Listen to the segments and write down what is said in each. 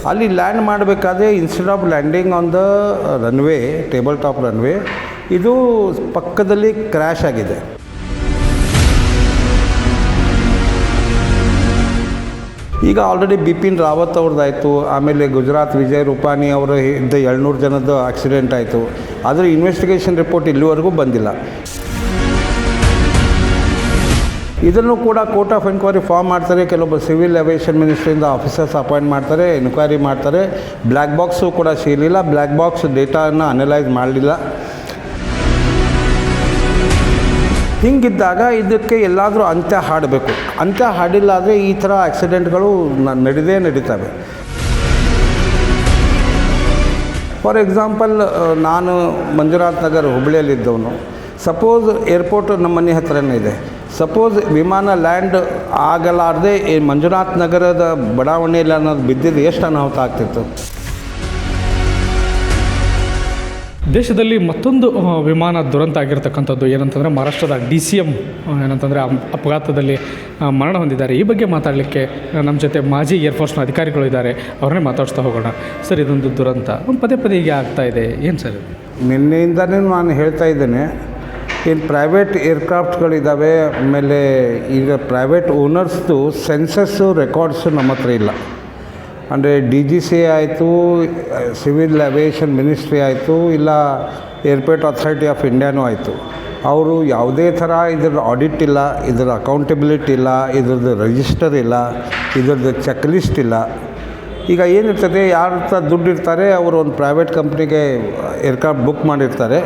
ಅಲ್ಲಿ ಲ್ಯಾಂಡ್ ಮಾಡಬೇಕಾದ್ರೆ instead of landing on the runway, table top runway, ಇದು ಪಕ್ಕದಲ್ಲಿ ಕ್ರ್ಯಾಶ್ ಆಗಿದೆ. ಈಗ ಆಲ್ರೆಡಿ ಬಿಪಿನ್ ರಾವತ್ ಅವ್ರದ್ದಾಯಿತು, ಆಮೇಲೆ ಗುಜರಾತ್ ವಿಜಯ್ ರೂಪಾನಿ ಅವರ ಇದ್ದ 700 ಜನದ ಆಕ್ಸಿಡೆಂಟ್ ಆಯಿತು. ಆದರೆ ಇನ್ವೆಸ್ಟಿಗೇಷನ್ ರಿಪೋರ್ಟ್ ಇಲ್ಲಿವರೆಗೂ ಬಂದಿಲ್ಲ. ಇದನ್ನು ಕೂಡ ಕೋರ್ಟ್ ಆಫ್ ಎನ್ಕ್ವೈರಿ ಫಾರ್ಮ್ ಮಾಡ್ತಾರೆ. ಕೆಲವೊಬ್ಬರು ಸಿವಿಲ್ ಏವಿಯೇಷನ್ ಮಿನಿಸ್ಟ್ರಿಯಿಂದ ಆಫೀಸರ್ಸ್ ಅಪಾಯಿಂಟ್ ಮಾಡ್ತಾರೆ, ಎನ್ಕ್ವೈರಿ ಮಾಡ್ತಾರೆ. ಬ್ಲ್ಯಾಕ್ ಬಾಕ್ಸು ಕೂಡ ಸಿಗಲಿಲ್ಲ, ಬ್ಲ್ಯಾಕ್ ಬಾಕ್ಸ್ ಡೇಟಾನ ಅನಲೈಸ್ ಮಾಡಲಿಲ್ಲ. ಹಿಂಗಿದ್ದಾಗ ಇದಕ್ಕೆ ಎಲ್ಲಾದರೂ ಅಂತ್ಯ ಹಾಡಬೇಕು. ಅಂತ್ಯ ಹಾಡಿಲ್ಲ ಆದರೆ ಈ ಥರ ಆಕ್ಸಿಡೆಂಟ್ಗಳು ನಡೀತವೆ. ಫಾರ್ ಎಕ್ಸಾಂಪಲ್, ನಾನು ಮಂಜುನಾಥ್ ನಗರ್ ಹುಬ್ಬಳ್ಳಿಯಲ್ಲಿದ್ದವನು. ಸಪೋಸ್ ಏರ್ಪೋರ್ಟ್ ನಮ್ಮ ಮನೆ ಹತ್ರನೇ ಇದೆ. ಸಪೋಸ್ ವಿಮಾನ ಲ್ಯಾಂಡ್ ಆಗಲಾರದೆ ಈ ಮಂಜುನಾಥ್ ನಗರದ ಬಡಾವಣೆಯಲ್ಲಿ ಅನ್ನೋದು ಬಿದ್ದಿದ್ದು ಎಷ್ಟು ಅನಾಹುತ ಆಗ್ತಿತ್ತು. ದೇಶದಲ್ಲಿ ಮತ್ತೊಂದು ವಿಮಾನ ದುರಂತ ಆಗಿರ್ತಕ್ಕಂಥದ್ದು ಏನಂತಂದರೆ ಮಹಾರಾಷ್ಟ್ರದ DCM ಏನಂತಂದರೆ ಅಪಘಾತದಲ್ಲಿ ಮರಣ ಹೊಂದಿದ್ದಾರೆ. ಈ ಬಗ್ಗೆ ಮಾತಾಡಲಿಕ್ಕೆ ನಮ್ಮ ಜೊತೆ ಮಾಜಿ ಏರ್ಫೋರ್ಸ್ನ ಅಧಿಕಾರಿಗಳು ಇದ್ದಾರೆ, ಅವ್ರನ್ನೇ ಮಾತಾಡಿಸ್ತಾ ಹೋಗೋಣ. ಸರ್, ಇದೊಂದು ದುರಂತ ಪದೇ ಪದೇ ಹೀಗೆ ಆಗ್ತಾಯಿದೆ, ಏನು ಸರ್? ನಿನ್ನೆಯಿಂದಲೇ ನಾನು ಹೇಳ್ತಾ ಇದ್ದೇನೆ, ಇನ್ನು ಪ್ರೈವೇಟ್ ಏರ್ಕ್ರಾಫ್ಟ್ಗಳಿದ್ದಾವೆ. ಆಮೇಲೆ ಈಗ ಪ್ರೈವೇಟ್ ಓನರ್ಸ್ದು ಸೆನ್ಸಸ್ಸು ರೆಕಾರ್ಡ್ಸು ನಮ್ಮ ಹತ್ರ ಇಲ್ಲ. ಅಂದರೆ DGCA ಆಯಿತು, ಸಿವಿಲ್ ಏವಿಯೇಷನ್ ಮಿನಿಸ್ಟ್ರಿ ಆಯಿತು, ಇಲ್ಲ ಏರ್ಪೋರ್ಟ್ ಅಥಾರಿಟಿ ಆಫ್ ಇಂಡಿಯಾನೂ ಆಯಿತು. ಅವರು ಯಾವುದೇ ಥರ ಇದ್ರ ಆಡಿಟ್ ಇಲ್ಲ, ಇದ್ರ ಅಕೌಂಟಬಿಲಿಟಿ ಇಲ್ಲ, ಇದ್ರದ್ದು ರಿಜಿಸ್ಟರ್ ಇಲ್ಲ, ಇದ್ರದ್ದು ಚೆಕ್ ಲಿಸ್ಟ್ ಇಲ್ಲ. ಈಗ ಏನಿರ್ತದೆ, ಯಾರ ಹತ್ರ ದುಡ್ಡು ಇರ್ತಾರೆ ಅವರು ಒಂದು ಪ್ರೈವೇಟ್ ಕಂಪ್ನಿಗೆ ಏರ್ಕ್ರಾಫ್ಟ್ ಬುಕ್ ಮಾಡಿರ್ತಾರೆ.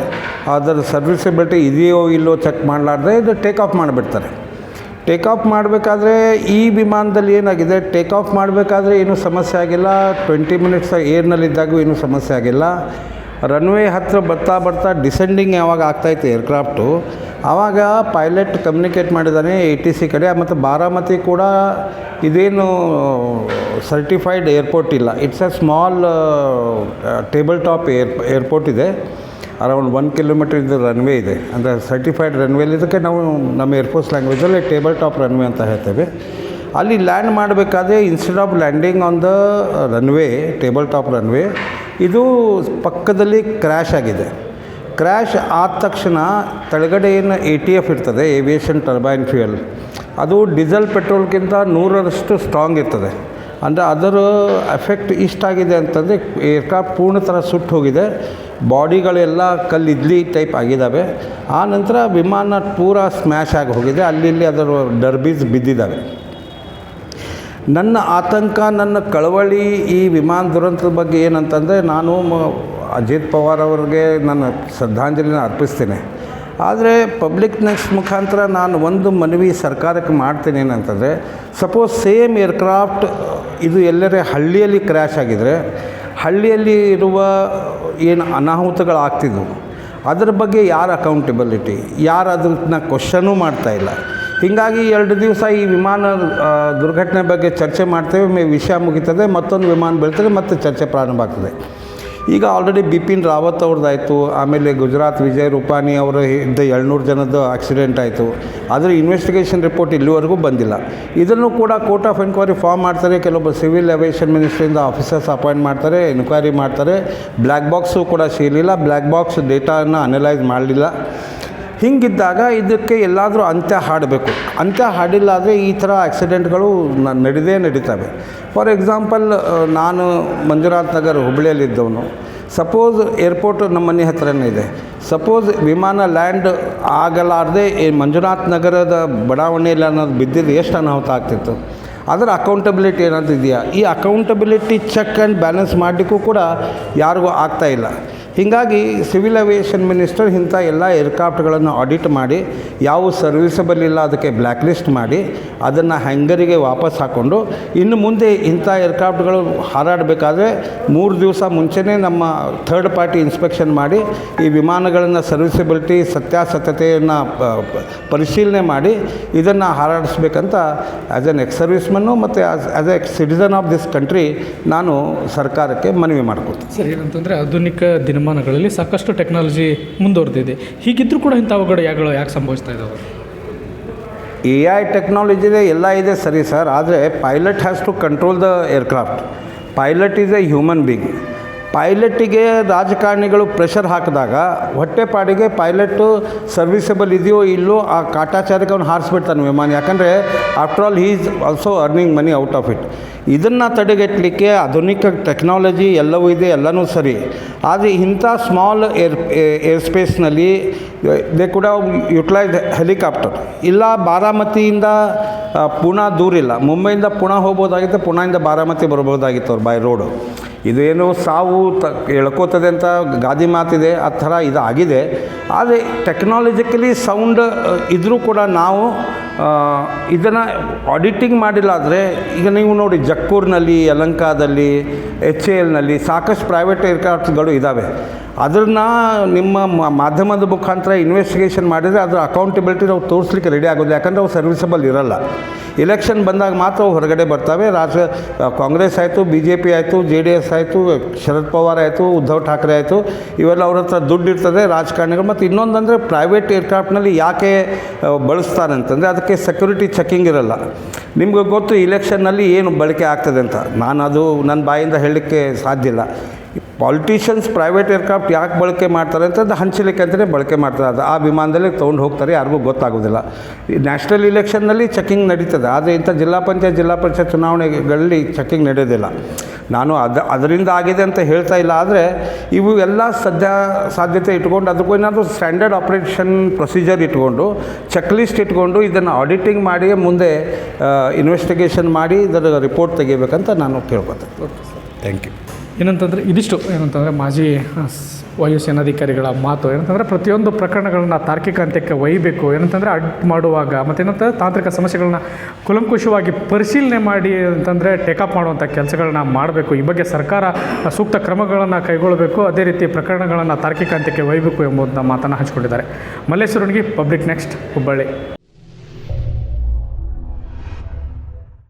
ಅದರ ಸರ್ವಿಸಬಿಲಿಟಿ ಇದೆಯೋ ಇಲ್ಲೋ ಚೆಕ್ ಮಾಡಲಾರ್ದೆ ಇದು ಟೇಕ್ ಆಫ್ ಮಾಡಿಬಿಡ್ತಾರೆ. ಟೇಕ್ ಆಫ್ ಮಾಡಬೇಕಾದ್ರೆ ಈ ವಿಮಾನದಲ್ಲಿ ಏನಾಗಿದೆ, ಟೇಕ್ ಆಫ್ ಮಾಡಬೇಕಾದ್ರೆ ಏನೂ ಸಮಸ್ಯೆ ಆಗಿಲ್ಲ. 20 ಮಿನಿಟ್ಸ್ ಏರ್ನಲ್ಲಿದ್ದಾಗೂ ಏನೂ ಸಮಸ್ಯೆ ಆಗಿಲ್ಲ. ರನ್ವೇ ಹತ್ತಿರ ಬರ್ತಾ ಡಿಸೆಂಡಿಂಗ್ ಯಾವಾಗ ಆಗ್ತಾಯಿತ್ತು ಏರ್ಕ್ರಾಫ್ಟು, ಆವಾಗ ಪೈಲಟ್ ಕಮ್ಯುನಿಕೇಟ್ ಮಾಡಿದ್ದಾನೆ ATC ಕಡೆ. ಮತ್ತು ಬಾರಾಮತಿ ಕೂಡ ಇದೇನು ಸರ್ಟಿಫೈಡ್ ಏರ್ಪೋರ್ಟ್ ಇಲ್ಲ, it's A small table top airport ಇದೆ. ಅರೌಂಡ್ 1 ಕಿಲೋಮೀಟರ್ ಇದು ರನ್ವೇ ಇದೆ. ಅಂದರೆ ಸರ್ಟಿಫೈಡ್ ರನ್ವೇಲಿ, ಇದಕ್ಕೆ ನಾವು ನಮ್ಮ ಏರ್ಫೋರ್ಸ್ ಲ್ಯಾಂಗ್ವೇಜಲ್ಲಿ ಟೇಬಲ್ ಟಾಪ್ ರನ್ವೇ ಅಂತ ಹೇಳ್ತೇವೆ. ಅಲ್ಲಿ ಲ್ಯಾಂಡ್ ಮಾಡಬೇಕಾದ್ರೆ instead of landing on the runway, table top runway, ಇದು ಪಕ್ಕದಲ್ಲಿ ಕ್ರ್ಯಾಶ್ ಆಗಿದೆ. ಕ್ರ್ಯಾಶ್ ಆದ ತಕ್ಷಣ ಕೆಳಗಡೆ ಏನು ATF ಇರ್ತದೆ, ಏವಿಯೇಷನ್ ಟರ್ಬೈನ್ ಫ್ಯೂಯಲ್, ಅದು ಡೀಸೆಲ್ ಪೆಟ್ರೋಲ್ಗಿಂತ 100ರಷ್ಟು ಸ್ಟ್ರಾಂಗ್ ಇರ್ತದೆ. ಅಂದರೆ ಅದರ ಎಫೆಕ್ಟ್ ಇಷ್ಟಾಗಿದೆ ಅಂತಂದರೆ ಏರ್ಕ್ರಾಫ್ಟ್ ಪೂರ್ಣ ಥರ ಸುಟ್ಟು ಹೋಗಿದೆ. ಬಾಡಿಗಳೆಲ್ಲ ಕಲ್ಲು ಇಡ್ಲಿ ಟೈಪ್ ಆಗಿದ್ದಾವೆ. ಆ ನಂತರ ವಿಮಾನ ಪೂರಾ ಸ್ಮ್ಯಾಶ್ ಆಗಿ ಹೋಗಿದೆ. ಅಲ್ಲಿ ಅದರ ಡರ್ಬೀಸ್ ಬಿದ್ದಿದ್ದಾವೆ. ನನ್ನ ಆತಂಕ, ನನ್ನ ಕಳವಳಿ ಈ ವಿಮಾನ ದುರಂತದ ಬಗ್ಗೆ ಏನಂತಂದರೆ, ನಾನು ಅಜಿತ್ ಪವಾರ್ ಅವ್ರಿಗೆ ನನ್ನ ಶ್ರದ್ಧಾಂಜಲಿನ ಅರ್ಪಿಸ್ತೇನೆ. ಆದರೆ ಪಬ್ಲಿಕ್ನೆಸ್ ಮುಖಾಂತರ ನಾನು ಒಂದು ಮನವಿ ಸರ್ಕಾರಕ್ಕೆ ಮಾಡ್ತೇನೆ. ಏನಂತಂದರೆ, ಸಪೋಸ್ ಸೇಮ್ ಏರ್ಕ್ರಾಫ್ಟ್ ಇದು ಎಲ್ಲರೇ ಹಳ್ಳಿಯಲ್ಲಿ ಕ್ರ್ಯಾಶ್ ಆಗಿದರೆ, ಹಳ್ಳಿಯಲ್ಲಿ ಇರುವ ಏನು ಅನಾಹುತಗಳಾಗ್ತಿದ್ವು ಅದರ ಬಗ್ಗೆ ಯಾರು ಅಕೌಂಟಬಿಲಿಟಿ, ಯಾರು ಅದನ್ನ ಕ್ವಶನೂ ಮಾಡ್ತಾಯಿಲ್ಲ. ಹೀಗಾಗಿ 2 ದಿವಸ ಈ ವಿಮಾನ ದುರ್ಘಟನೆ ಬಗ್ಗೆ ಚರ್ಚೆ ಮಾಡ್ತೇವೆ, ವಿಷಯ ಮುಗಿತದೆ, ಮತ್ತೊಂದು ವಿಮಾನ ಬೀಳ್ತದೆ, ಮತ್ತೆ ಚರ್ಚೆ ಪ್ರಾರಂಭ ಆಗ್ತದೆ. ಈಗ ಆಲ್ರೆಡಿ ಬಿಪಿನ್ ರಾವತ್ ಅವ್ರದ್ದಾಯಿತು, ಆಮೇಲೆ ಗುಜರಾತ್ ವಿಜಯ್ ರೂಪಾನಿ ಅವರ ಇದ್ದ 700 ಜನದ ಆಕ್ಸಿಡೆಂಟ್ ಆಯಿತು. ಆದರೆ ಇನ್ವೆಸ್ಟಿಗೇಷನ್ ರಿಪೋರ್ಟ್ ಇಲ್ಲಿವರೆಗೂ ಬಂದಿಲ್ಲ. ಇದನ್ನು ಕೂಡ ಕೋರ್ಟ್ ಆಫ್ ಎನ್ಕ್ವೈರಿ ಫಾರ್ಮ್ ಮಾಡ್ತಾರೆ. ಕೆಲವೊಬ್ಬರು ಸಿವಿಲ್ ಏವಿಯೇಷನ್ ಮಿನಿಸ್ಟ್ರಿಯಿಂದ ಆಫೀಸರ್ಸ್ ಅಪಾಯಿಂಟ್ ಮಾಡ್ತಾರೆ, ಎನ್ಕ್ವೈರಿ ಮಾಡ್ತಾರೆ. ಬ್ಲ್ಯಾಕ್ ಬಾಕ್ಸು ಕೂಡ ಸಿಗಲಿಲ್ಲ, ಬ್ಲ್ಯಾಕ್ ಬಾಕ್ಸ್ ಡೇಟಾನ ಅನಲೈಸ್ ಮಾಡಲಿಲ್ಲ. ಹಿಂಗಿದ್ದಾಗ ಇದಕ್ಕೆ ಎಲ್ಲಾದರೂ ಅಂತ್ಯ ಹಾಡಬೇಕು. ಅಂತ್ಯ ಹಾಡಿಲ್ಲ ಆದರೆ ಈ ಥರ ಆಕ್ಸಿಡೆಂಟ್ಗಳು ನಡೀತವೆ. ಫಾರ್ ಎಕ್ಸಾಂಪಲ್, ನಾನು ಮಂಜುನಾಥ್ ನಗರ್ ಹುಬ್ಬಳ್ಳಿಯಲ್ಲಿದ್ದವನು. ಸಪೋಸ್ ಏರ್ಪೋರ್ಟ್ ನಮ್ಮ ಮನೆ ಹತ್ರನೇ ಇದೆ. ಸಪೋಸ್ ವಿಮಾನ ಲ್ಯಾಂಡ್ ಆಗಲಾರದೆ ಈ ಮಂಜುನಾಥ್ ನಗರದ ಬಡಾವಣೆಯಲ್ಲಿ ಅನ್ನೋದು ಬಿದ್ದಿದ್ದು ಎಷ್ಟು ಅನಾಹುತ ಆಗ್ತಿತ್ತು. ಅದರ ಅಕೌಂಟಬಿಲಿಟಿ ಏನಾದರೂ ಇದೆಯಾ, ಈ ಅಕೌಂಟಬಿಲಿಟಿ ಚೆಕ್ ಆ್ಯಂಡ್ ಬ್ಯಾಲೆನ್ಸ್ ಮಾಡಲಿಕ್ಕೂ ಕೂಡ ಯಾರಿಗೂ ಆಗ್ತಾಯಿಲ್ಲ. ಹೀಗಾಗಿ ಸಿವಿಲ್ ಏವಿಯೇಷನ್ ಮಿನಿಸ್ಟರ್ ಇಂಥ ಎಲ್ಲ ಏರ್ಕ್ರಾಫ್ಟ್ಗಳನ್ನು ಆಡಿಟ್ ಮಾಡಿ, ಯಾವ ಸರ್ವಿಸಬಲ್ ಇಲ್ಲ ಅದಕ್ಕೆ ಬ್ಲ್ಯಾಕ್ ಲಿಸ್ಟ್ ಮಾಡಿ, ಅದನ್ನು ಹ್ಯಾಂಗರಿಗೆ ವಾಪಸ್ ಹಾಕ್ಕೊಂಡು, ಇನ್ನು ಮುಂದೆ ಇಂಥ ಏರ್ಕ್ರಾಫ್ಟ್ಗಳು ಹಾರಾಡಬೇಕಾದ್ರೆ 3 ದಿವಸ ಮುಂಚೆನೇ ನಮ್ಮ ಥರ್ಡ್ ಪಾರ್ಟಿ ಇನ್ಸ್ಪೆಕ್ಷನ್ ಮಾಡಿ ಈ ವಿಮಾನಗಳನ್ನು ಸರ್ವಿಸಬಿಲಿಟಿ ಸತ್ಯಾಸತ್ಯತೆಯನ್ನು ಪರಿಶೀಲನೆ ಮಾಡಿ ಇದನ್ನು ಹಾರಾಡಿಸ್ಬೇಕಂತ ಆ್ಯಸ್ ಎನ್ ಎಕ್ಸ್ ಸರ್ವಿಸ್ಮನ್ನು ಮತ್ತು as A citizen of this country ನಾನು ಸರ್ಕಾರಕ್ಕೆ ಮನವಿ ಮಾಡ್ಕೊತೀನಿ. ಸರ್, ಏನಂತಂದರೆ ಆಧುನಿಕ ದಿನಮಾನಗಳಲ್ಲಿ ಸಾಕಷ್ಟು ಟೆಕ್ನಾಲಜಿ ಮುಂದುವರೆದಿದೆ. ಹೀಗಿದ್ದರೂ ಕೂಡ ಇಂಥ ಅವಘಡಗಳು ಯಾಕೆ ಸಂಭವಿಸ್ತಾ ಇದ್ದಾವೆ? AI ಟೆಕ್ನಾಲಜಿದೆ, ಎಲ್ಲ ಇದೆ ಸರಿ ಸರ್. ಆದರೆ pilot has to control the aircraft. Pilot is a human being. ಪೈಲಟ್ಟಿಗೆ ರಾಜಕಾರಣಿಗಳು ಪ್ರೆಷರ್ ಹಾಕಿದಾಗ ಹೊಟ್ಟೆಪಾಡಿಗೆ ಪೈಲಟ್ಟು ಸರ್ವಿಸಬಲ್ ಇದೆಯೋ ಇಲ್ಲೋ ಆ ಕಾಟಾಚಾರಕ್ಕೆ ಅವ್ನು ಹಾರಿಸ್ಬಿಡ್ತಾನೆ ವಿಮಾನ. ಯಾಕಂದರೆ after all he is also earning money out of it. ಇದನ್ನು ತಡೆಗಟ್ಟಲಿಕ್ಕೆ ಆಧುನಿಕ ಟೆಕ್ನಾಲಜಿ ಎಲ್ಲವೂ ಇದೆ, ಎಲ್ಲನೂ ಸರಿ. ಆದರೆ ಇಂಥ ಸ್ಮಾಲ್ ಏರ್ ಸ್ಪೇಸ್ನಲ್ಲಿ ದೇ ಕೂಡ ಯುಟಿಲೈಸ್ ಹೆಲಿಕಾಪ್ಟರ್. ಇಲ್ಲ ಬಾರಾಮತಿಯಿಂದ ಪುಣೆ ದೂರಿಲ್ಲ, ಮುಂಬೈಯಿಂದ ಪುಣೆ ಹೋಗ್ಬೋದಾಗಿತ್ತು, ಪುಣೆಯಿಂದ ಬಾರಾಮತಿ ಬರ್ಬೋದಾಗಿತ್ತು ಅವ್ರು ಬೈ ರೋಡು. ಇದೇನು ಸಾವು ಎಳ್ಕೋತದೆ ಅಂತ ಗಾದಿ ಮಾತಿದೆ, ಆ ಥರ ಇದು ಆಗಿದೆ. ಆದರೆ ಟೆಕ್ನಾಲಜಿಕಲಿ ಸೌಂಡ್ ಇದ್ದರೂ ಕೂಡ ನಾವು ಇದನ್ನು ಆಡಿಟಿಂಗ್ ಮಾಡಿಲ್ಲ. ಆದರೆ ಈಗ ನೀವು ನೋಡಿ ಜಕ್ಪೂರ್ನಲ್ಲಿ, ಯಲಹಂಕದಲ್ಲಿ, HALನಲ್ಲಿ ಸಾಕಷ್ಟು ಪ್ರೈವೇಟ್ ಏರ್ಕ್ರಾಫ್ಟ್ಗಳು ಇದ್ದಾವೆ. ಅದನ್ನು ನಿಮ್ಮ ಮಾಧ್ಯಮದ ಮುಖಾಂತರ ಇನ್ವೆಸ್ಟಿಗೇಷನ್ ಮಾಡಿದರೆ ಅದರ ಅಕೌಂಟಬಿಲಿಟಿ ನಾವು ತೋರಿಸ್ಲಿಕ್ಕೆ ರೆಡಿ ಆಗೋದು. ಯಾಕಂದರೆ ಅವು ಸರ್ವಿಸಬಲ್ ಇರೋಲ್ಲ. ಇಲೆಕ್ಷನ್ ಬಂದಾಗ ಮಾತ್ರ ಅವು ಹೊರಗಡೆ ಬರ್ತವೆ. ಕಾಂಗ್ರೆಸ್ ಆಯಿತು, BJP ಆಯಿತು, JDS ಆಯಿತು, ಶರದ್ ಪವಾರ್ ಆಯಿತು, ಉದ್ಧವ್ ಠಾಕ್ರೆ ಆಯಿತು, ಇವೆಲ್ಲ ಅವ್ರ ಹತ್ರ ದುಡ್ಡು ಇರ್ತದೆ ರಾಜಕಾರಣಿಗಳು. ಮತ್ತು ಇನ್ನೊಂದಂದರೆ ಪ್ರೈವೇಟ್ ಏರ್ಕ್ರಾಫ್ಟ್ನಲ್ಲಿ ಯಾಕೆ ಬಳಸ್ತಾರೆ ಅಂತಂದರೆ ಅದಕ್ಕೆ ಸೆಕ್ಯೂರಿಟಿ ಚೆಕಿಂಗ್ ಇರೋಲ್ಲ. ನಿಮ್ಗೆ ಗೊತ್ತು ಇಲೆಕ್ಷನ್ನಲ್ಲಿ ಏನು ಬಳಕೆ ಆಗ್ತದೆ ಅಂತ. ನಾನು ಅದು ನನ್ನ ಬಾಯಿಂದ ಹೇಳಲಿಕ್ಕೆ ಸಾಧ್ಯ ಇಲ್ಲ. ಪಾಲಿಟಿಷಿಯನ್ಸ್ ಪ್ರೈವೇಟ್ ಏರ್ಕ್ರಾಫ್ಟ್ ಯಾಕೆ ಬಳಕೆ ಮಾಡ್ತಾರೆ ಅಂತಂದು ಹಂಚಲಿಕ್ಕೆ ಅಂತಲೇ ಬಳಕೆ ಮಾಡ್ತಾರೆ. ಅದು ಆ ವಿಮಾನದಲ್ಲಿ ತೊಗೊಂಡು ಹೋಗ್ತಾರೆ, ಯಾರಿಗೂ ಗೊತ್ತಾಗೋದಿಲ್ಲ. ಈ ನ್ಯಾಷನಲ್ ಇಲೆಕ್ಷನ್ನಲ್ಲಿ ಚೆಕಿಂಗ್ ನಡೀತದೆ, ಆದರೆ ಇಂಥ ಜಿಲ್ಲಾ ಪರಿಷತ್ ಚುನಾವಣೆಗಳಲ್ಲಿ ಚೆಕಿಂಗ್ ನಡೆಯೋದಿಲ್ಲ. ನಾನು ಅದರಿಂದ ಆಗಿದೆ ಅಂತ ಹೇಳ್ತಾ ಇಲ್ಲ. ಆದರೆ ಇವು ಎಲ್ಲ ಸಾಧ್ಯತೆ ಇಟ್ಕೊಂಡು ಅದಕ್ಕೂ ಏನಾದರೂ ಸ್ಟ್ಯಾಂಡರ್ಡ್ ಆಪ್ರೇಷನ್ ಪ್ರೊಸೀಜರ್ ಇಟ್ಕೊಂಡು, ಚೆಕ್ ಲಿಸ್ಟ್ ಇಟ್ಕೊಂಡು ಇದನ್ನು ಆಡಿಟಿಂಗ್ ಮಾಡಿ ಮುಂದೆ ಇನ್ವೆಸ್ಟಿಗೇಷನ್ ಮಾಡಿ ಇದರ ರಿಪೋರ್ಟ್ ತೆಗಿಬೇಕಂತ ನಾನು ಕೇಳ್ಕೊತೀನಿ. Thank you. ಏನಂತಂದರೆ ಇದಿಷ್ಟು ಏನಂತಂದರೆ ಮಾಜಿ ವಾಯುಸೇನಾಧಿಕಾರಿಗಳ ಮಾತು. ಏನಂತಂದರೆ ಪ್ರತಿಯೊಂದು ಪ್ರಕರಣಗಳನ್ನ ತಾರ್ಕಿಕ ಅಂತ್ಯಕ್ಕೆ ಒಯ್ಯಬೇಕು. ಏನಂತಂದರೆ ಅಡ್ಟ್ ಮಾಡುವಾಗ ಮತ್ತೇನಂತಂದರೆ ತಾಂತ್ರಿಕ ಸಮಸ್ಯೆಗಳನ್ನ ಕೂಲಂಕುಷವಾಗಿ ಪರಿಶೀಲನೆ ಮಾಡಿ ಅಂತಂದರೆ ಟೇಕಪ್ ಮಾಡುವಂಥ ಕೆಲಸಗಳನ್ನ ಮಾಡಬೇಕು. ಈ ಬಗ್ಗೆ ಸರ್ಕಾರ ಸೂಕ್ತ ಕ್ರಮಗಳನ್ನು ಕೈಗೊಳ್ಳಬೇಕು. ಅದೇ ರೀತಿ ಪ್ರಕರಣಗಳನ್ನು ತಾರ್ಕಿಕ ಅಂತ್ಯಕ್ಕೆ ಒಯ್ಯಬೇಕು ಎಂಬುದನ್ನ ಮಾತನ್ನು ಹಂಚಿಕೊಂಡಿದ್ದಾರೆ. ಮಲ್ಲೇಶ್ವರನಿಗೆ ಪಬ್ಲಿಕ್ ನೆಕ್ಸ್ಟ್, ಹುಬ್ಬಳ್ಳಿ.